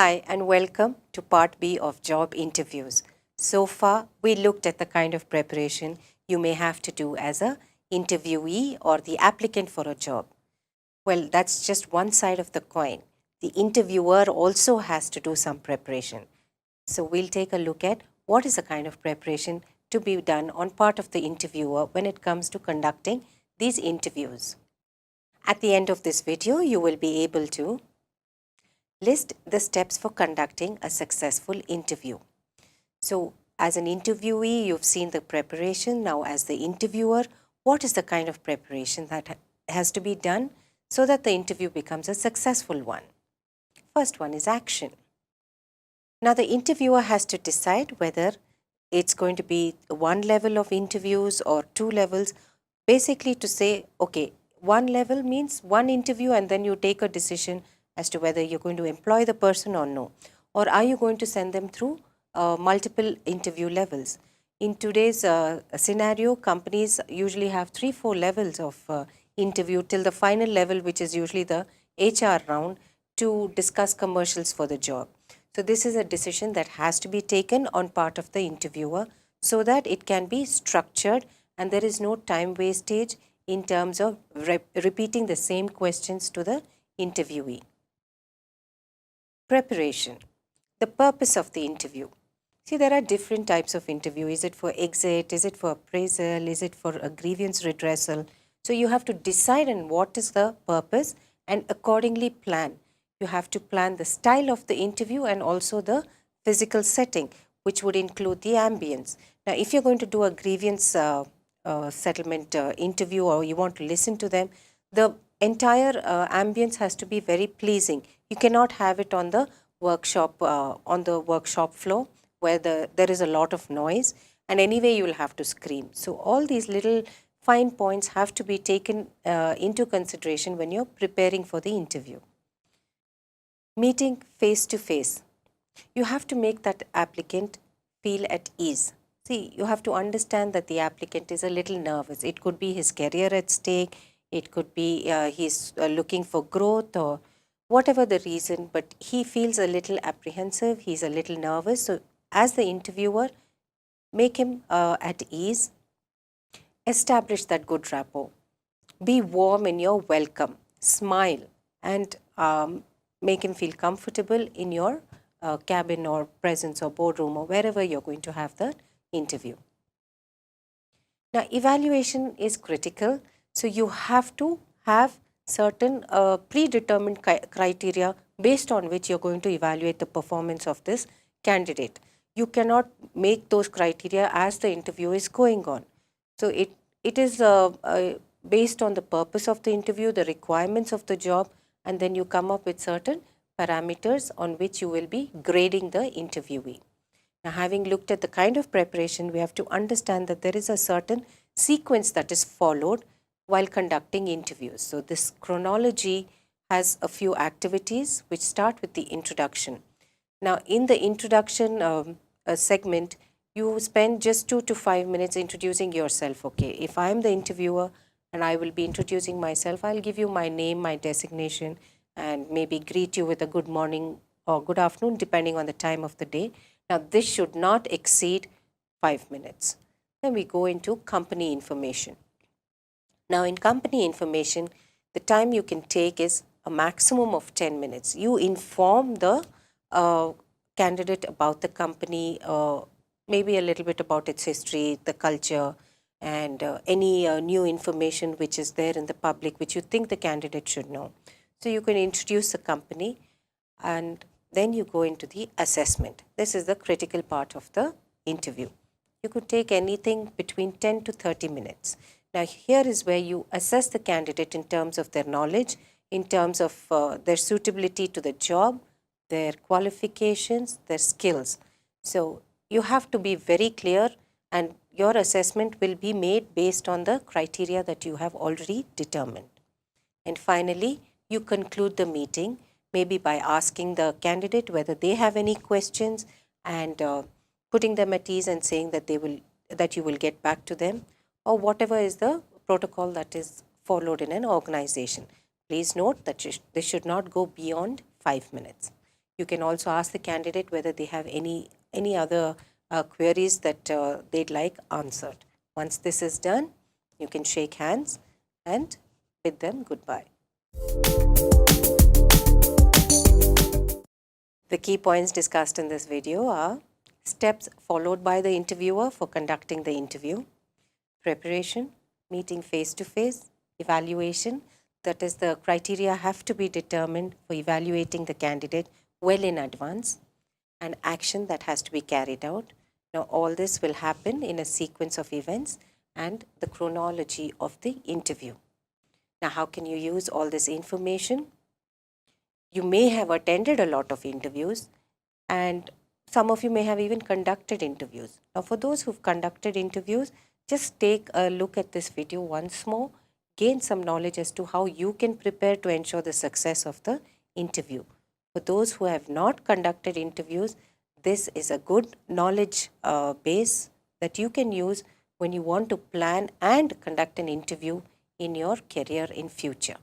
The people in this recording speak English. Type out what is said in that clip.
Hi, and welcome to part B of job interviews. So far, we looked at the kind of preparation you may have to do as a interviewee or the applicant for a job. Well, that's just one side of the coin. The interviewer also has to do some preparation. So we'll take a look at what is the kind of preparation to be done on part of the interviewer when it comes to conducting these interviews. At the end of this video, you will be able to list the steps for conducting a successful interview. So, as an interviewee, you've seen the preparation. Now, as the interviewer, what is the kind of preparation that has to be done so that the interview becomes a successful one? First one is action. Now, the interviewer has to decide whether it's going to be one level of interviews or two levels, basically to say, okay, one level means one interview and then you take a decision as to whether you're going to employ the person or no. Or are you going to send them through multiple interview levels? In today's scenario, companies usually have 3-4 levels of interview till the final level, which is usually the HR round, to discuss commercials for the job. So this is a decision that has to be taken on part of the interviewer so that it can be structured and there is no time wastage in terms of repeating the same questions to the interviewee. Preparation. The purpose of the interview. See, there are different types of interview. Is it for exit? Is it for appraisal? Is it for a grievance redressal? So you have to decide on what is the purpose and accordingly plan. You have to plan the style of the interview and also the physical setting, which would include the ambience. Now, if you're going to do a grievance settlement interview or you want to listen to them, the entire ambience has to be very pleasing. You cannot have it on the workshop floor where there is a lot of noise, and anyway you will have to scream. So all these little fine points have to be taken into consideration when you're preparing for the interview. Meeting face to face. You have to make that applicant feel at ease. See, you have to understand that the applicant is a little nervous. It could be his career at stake, it could be he's looking for growth or whatever the reason, but he feels a little apprehensive, he's a little nervous. So, as the interviewer, make him at ease, establish that good rapport, be warm in your welcome, smile, and make him feel comfortable in your cabin or presence or boardroom or wherever you're going to have the interview. Now, evaluation is critical. So, you have to have certain predetermined criteria based on which you're going to evaluate the performance of this candidate. You cannot make those criteria as the interview is going on. So, it is based on the purpose of the interview, the requirements of the job, and then you come up with certain parameters on which you will be grading the interviewee. Now, having looked at the kind of preparation, we have to understand that there is a certain sequence that is followed while conducting interviews. So, this chronology has a few activities which start with the introduction. Now, in the introduction segment, you spend just 2 to 5 minutes introducing yourself. Okay, if I am the interviewer and I will be introducing myself, I'll give you my name, my designation, and maybe greet you with a good morning or good afternoon, depending on the time of the day. Now, this should not exceed 5 minutes. Then we go into company information. Now, in company information, the time you can take is a maximum of 10 minutes. You inform the candidate about the company, maybe a little bit about its history, the culture, and any new information which is there in the public which you think the candidate should know. So you can introduce the company and then you go into the assessment. This is the critical part of the interview. You could take anything between 10 to 30 minutes. Now, here is where you assess the candidate in terms of their knowledge, in terms of their suitability to the job, their qualifications, their skills. So, you have to be very clear and your assessment will be made based on the criteria that you have already determined. And finally, you conclude the meeting maybe by asking the candidate whether they have any questions and putting them at ease and saying that you will get back to them, or whatever is the protocol that is followed in an organization. Please note that this should not go beyond 5 minutes. You can also ask the candidate whether they have any other queries that they'd like answered. Once this is done, you can shake hands and bid them goodbye. The key points discussed in this video are steps followed by the interviewer for conducting the interview, preparation, meeting face-to-face, evaluation, that is the criteria have to be determined for evaluating the candidate well in advance, and action that has to be carried out. Now all this will happen in a sequence of events and the chronology of the interview. Now how can you use all this information? You may have attended a lot of interviews, and some of you may have even conducted interviews. Now for those who've conducted interviews, just take a look at this video once more, gain some knowledge as to how you can prepare to ensure the success of the interview. For those who have not conducted interviews, this is a good knowledge base that you can use when you want to plan and conduct an interview in your career in future.